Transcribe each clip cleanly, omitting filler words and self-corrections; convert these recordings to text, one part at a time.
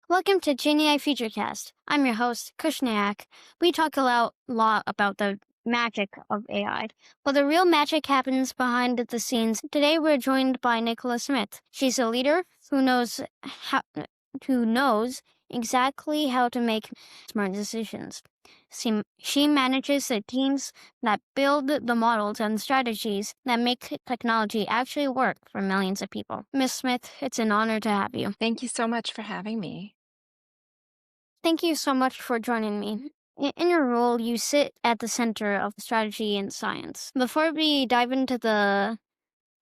Welcome to GenAI FutureCast. I'm your host, Khush. We talk a lot about the magic of AI, but the real magic happens behind the scenes. Today we're joined by Nicola Smith. She's a leader who knows exactly how to make smart decisions. She manages the teams that build the models and strategies that make technology actually work for millions of people. Miss Smith, it's an honor to have you. Thank you so much for having me. Thank you so much for joining me. In your role, you sit at the center of strategy and science. Before we dive into the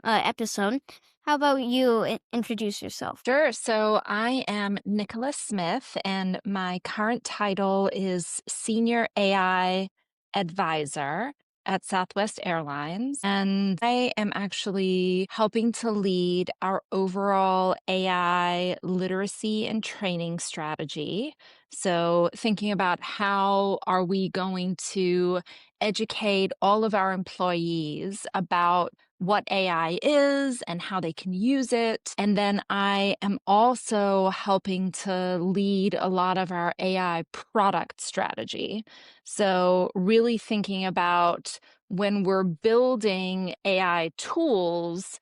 episode, how about you introduce yourself? Sure. So I am Nicola Smith, and my current title is Senior AI Advisor at Southwest Airlines. And I am actually helping to lead our overall AI literacy and training strategy. So thinking about how are we going to educate all of our employees about what AI is and how they can use it. And then I am also helping to lead a lot of our AI product strategy. So, really thinking about when we're building AI tools,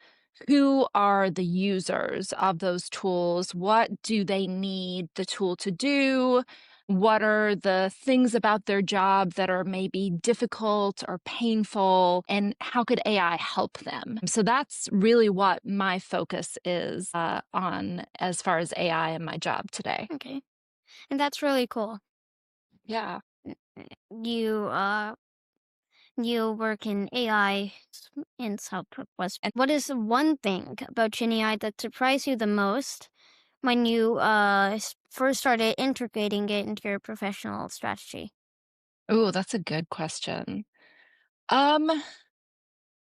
who are the users of those tools? What do they need the tool to do? What are the things about their job that are maybe difficult or painful? And how could AI help them? So that's really what my focus is on as far as AI in my job today. Okay, and that's really cool. Yeah. You you work in AI in Southwest. What is one thing about GenAI that surprised you the most when you first started integrating it into your professional strategy? Oh, that's a good question. Um,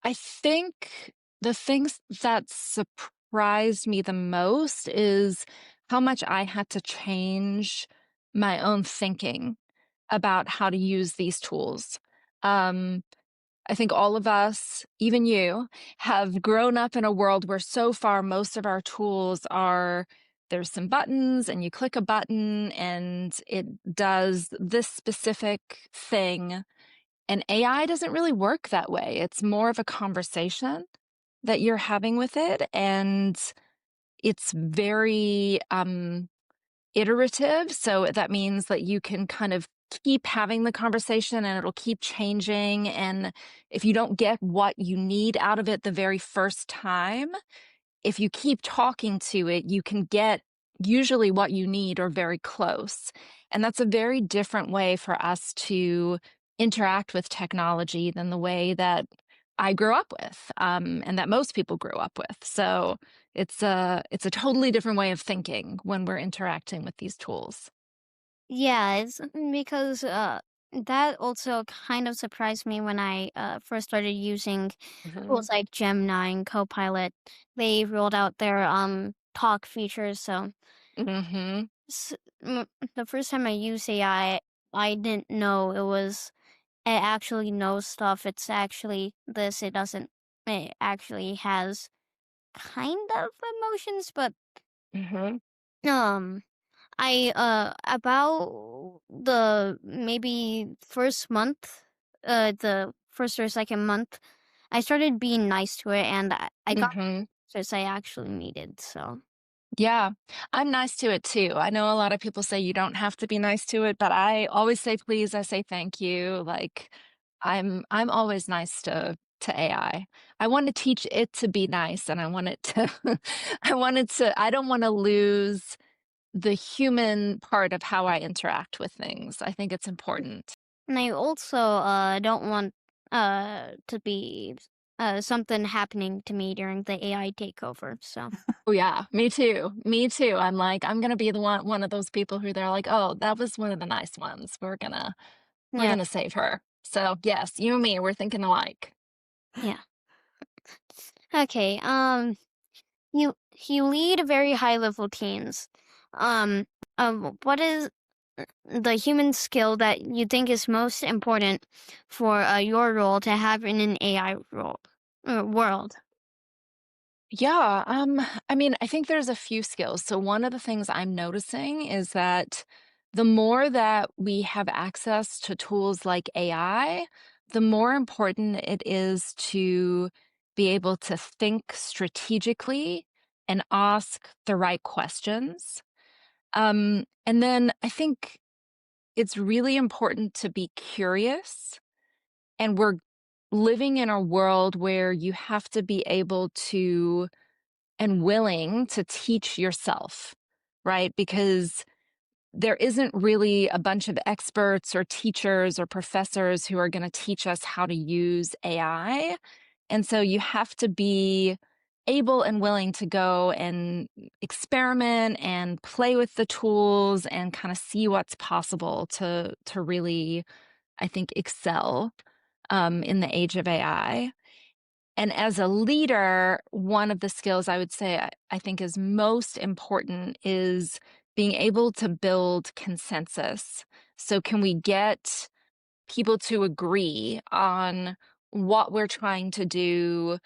I think the things that surprised me the most is how much I had to change my own thinking about how to use these tools. Um, I think all of us, even you, have grown up in a world where so far most of our tools are there's some buttons and you click a button and it does this specific thing. And AI doesn't really work that way. It's more of a conversation that you're having with it. And it's very iterative. So that means that you can kind of keep having the conversation and it'll keep changing. And if you don't get what you need out of it the very first time, if you keep talking to it, you can get usually what you need or very close. And that's a very different way for us to interact with technology than the way that I grew up with, and that most people grew up with. So it's a totally different way of thinking when we're interacting with these tools. Yeah, it's because that also kind of surprised me when I first started using Hmm. tools like Gemini and Copilot. They rolled out their talk features, so Hmm. s- the first time I used AI, I didn't know it actually knows stuff. It's actually this. It doesn't. It actually has kind of emotions, but Hmm. um. I about the maybe first month, the first or second month, I started being nice to it, and I got Hmm. answers I actually needed. So Yeah, I'm nice to it too. I know a lot of people say you don't have to be nice to it, but I always say please, I say thank you. Like I'm always nice to AI. I want to teach it to be nice and I want it to I don't want to lose the human part of how I interact with things. I think it's important. and I also don't want to be something happening to me during the AI takeover. So Oh yeah, me too. Me too. I'm like I'm going to be the one of those people who they're like, "Oh, that was one of the nice ones. We're yeah, gonna save her." So, yes, you and me, we're thinking alike. yeah. Okay. You lead very high level teams. Um, what is the human skill that you think is most important for your role to have in an AI world? Yeah, I mean, I think there's a few skills. So one of the things I'm noticing is that the more that we have access to tools like AI, the more important it is to be able to think strategically and ask the right questions. And then I think it's really important to be curious. And we're living in a world where you have to be able to and willing to teach yourself, right? Because there isn't really a bunch of experts or teachers or professors who are going to teach us how to use AI. And so you have to be able and willing to go and experiment and play with the tools and kind of see what's possible to really, I think, excel in the age of AI. And as a leader, one of the skills I would say I think is most important is being able to build consensus. So, can we get people to agree on what we're trying to do,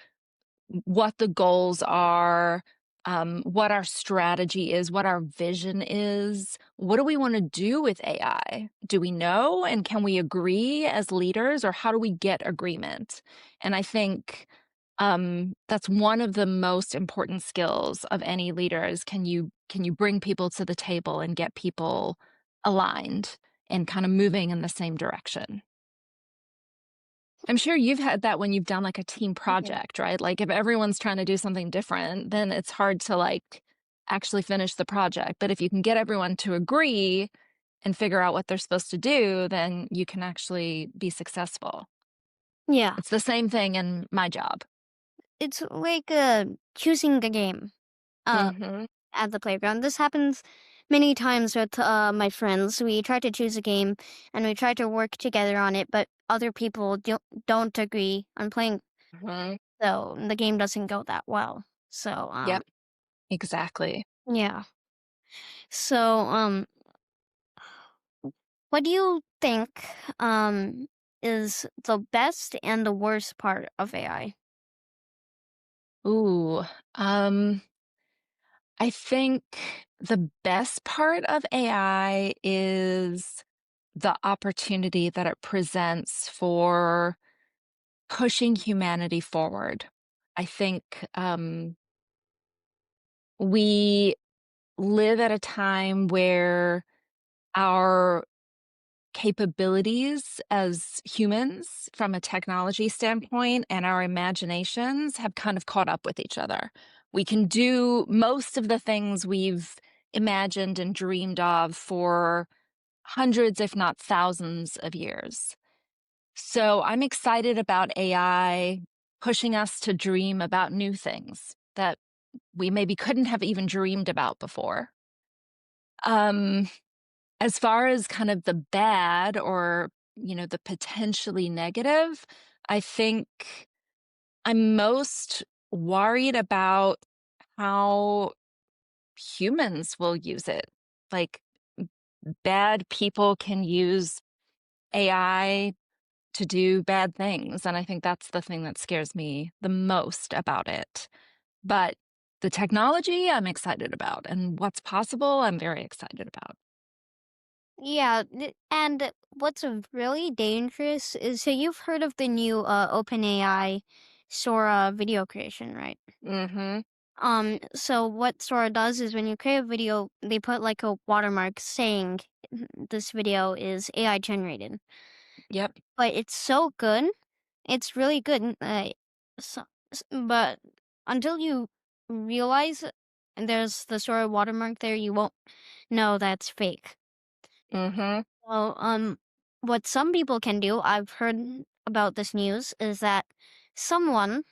what the goals are, what our strategy is, what our vision is. What do we want to do with AI? Do we know? And can we agree as leaders, or how do we get agreement? And I think that's one of the most important skills of any leader is can you bring people to the table and get people aligned and kind of moving in the same direction. I'm sure you've had that when you've done like a team Yeah. project, right? Like if everyone's trying to do something different, then it's hard to like actually finish the project. But if you can get everyone to agree and figure out what they're supposed to do, then you can actually be successful. Yeah. It's the same thing in my job. It's like choosing the game uh, Mhm. at the playground. This happens many times with my friends. We try to choose a game and we try to work together on it, but other people don't agree on playing, Mhm. so the game doesn't go that well. So, Yep, exactly. yeah. So, what do you think is the best and the worst part of AI? Ooh, um I think the best part of AI is the opportunity that it presents for pushing humanity forward. I think we live at a time where our capabilities as humans, from a technology standpoint, and our imaginations have kind of caught up with each other. We can do most of the things we've imagined and dreamed of for hundreds, if not thousands, of years. So I'm excited about AI pushing us to dream about new things that we maybe couldn't have even dreamed about before. Um, as far as kind of the bad or, the potentially negative, I think I'm most worried about how humans will use it. Like, bad people can use AI to do bad things. And I think that's the thing that scares me the most about it. But the technology I'm excited about, and what's possible, I'm very excited about. Yeah, and what's really dangerous is so you've heard of the new OpenAI Sora video creation, right? Mhm. So what Sora does is when you create a video, they put like a watermark saying this video is AI generated. Yep. But it's so good. It's really good. So, but until you realize there's the Sora watermark there, you won't know that's fake. Mhm. Well, what some people can do, I've heard about this news, is that someone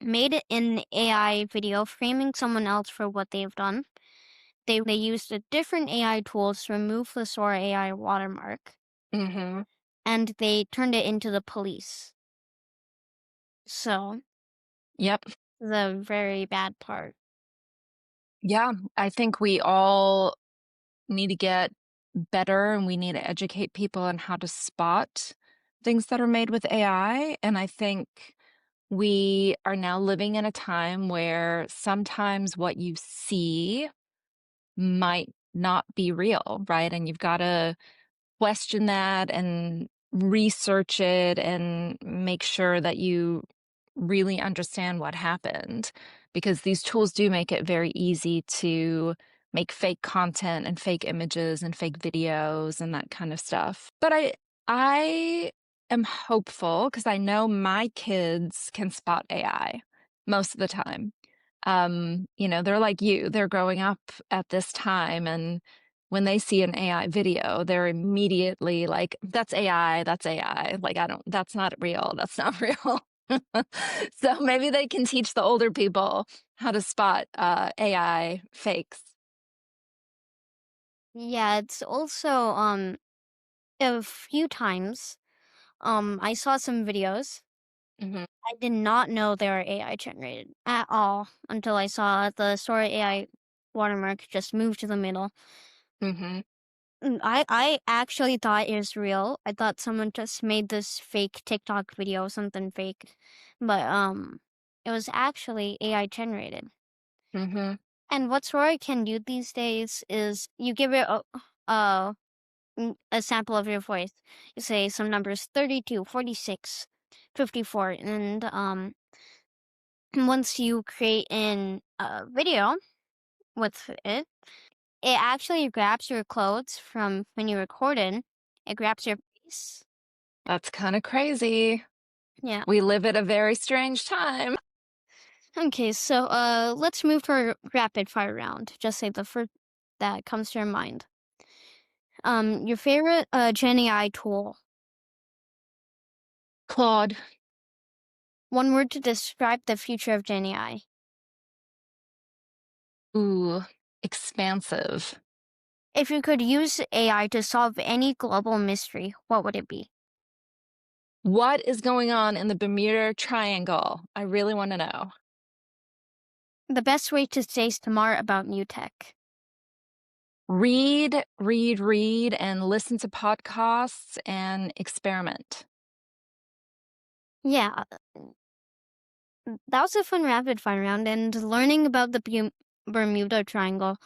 made it an AI video framing someone else for what they've done. They used a different AI tools to remove the Sora AI watermark, Mhm. and they turned it into the police. So Yep. the very bad part. Yeah, I think we all need to get better and we need to educate people on how to spot things that are made with AI. And I think we are now living in a time where sometimes what you see might not be real, right? And you've got to question that and research it and make sure that you really understand what happened, because these tools do make it very easy to make fake content and fake images and fake videos and that kind of stuff. But I am hopeful because I know my kids can spot AI most of the time. They're like you, they're growing up at this time, and when they see an AI video, they're immediately like, that's AI, that's AI. Like, that's not real, that's not real. So maybe they can teach the older people how to spot AI fakes. Yeah, it's also a few times I saw some videos. Hmm. I did not know they were AI generated at all until I saw the Soaring AI watermark just move to the middle. Hmm. I actually thought it was real. I thought someone just made this fake TikTok video, something fake, but it was actually AI generated. Hmm. And what Sora can do these days is you give it a, a sample of your voice. You say some numbers 32, 46, 54, and once you create in a video with it actually grabs your clothes from when you recorded. It grabs your face. That's kind of crazy. Yeah. We live at a very strange time. Okay, so let's move to our rapid fire round. Just say the first that comes to your mind. Your favorite Gen AI tool. Claude. One word to describe the future of Gen AI. Ooh, expansive. If you could use AI to solve any global mystery, what would it be? What is going on in the Bermuda Triangle? I really want to know. The best way to stay smart about new tech. Read, and listen to podcasts and experiment. Yeah, that was a fun rapid fire round, and learning about the Bermuda Triangle.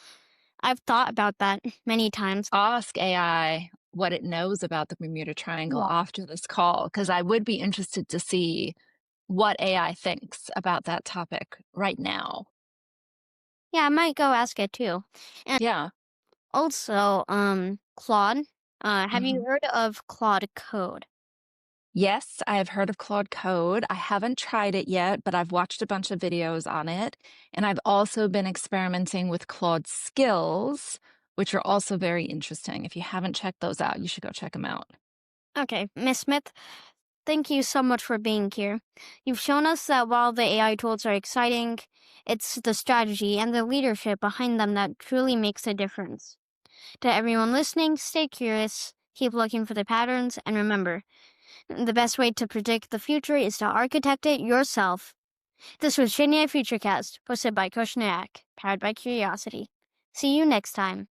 I've thought about that many times. Ask AI what it knows about the Bermuda Triangle Yeah. after this call, because I would be interested to see what AI thinks about that topic right now. Yeah, I might go ask it too. And Yeah. also, Claude. Have you Mhm. heard of Claude Code? Yes, I have heard of Claude Code. I haven't tried it yet, but I've watched a bunch of videos on it. And I've also been experimenting with Claude Skills, which are also very interesting. If you haven't checked those out, you should go check them out. Okay, Miss Smith, thank you so much for being here. You've shown us that while the AI tools are exciting, it's the strategy and the leadership behind them that truly makes a difference. To everyone listening, stay curious, keep looking for the patterns, and remember, the best way to predict the future is to architect it yourself. This was GenAI FutureCast, hosted by Khush, powered by Curiosity. See you next time.